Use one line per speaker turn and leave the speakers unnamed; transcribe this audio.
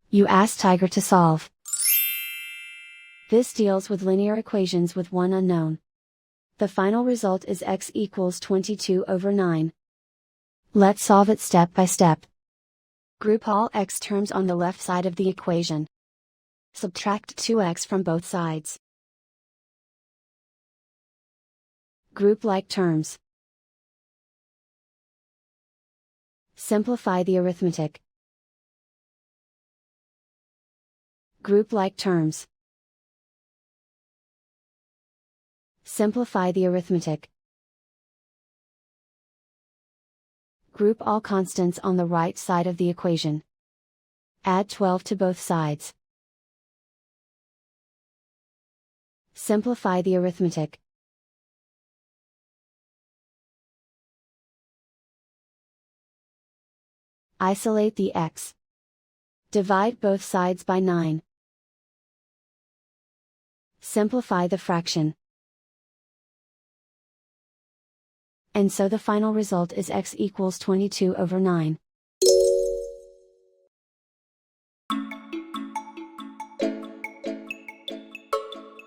You ask Tiger to solve. This deals with linear equations with one unknown. The final result is x equals 22/9. Let's solve it step by step. Group all x terms on the left side of the equation. Subtract 2x from both sides. Group like terms. Simplify the arithmetic. Group like terms. Simplify the arithmetic. Group all constants on the right side of the equation. Add 12 to both sides. Simplify the arithmetic. Isolate the x. Divide both sides by 9. Simplify the fraction. And so the final result is x equals 22/9.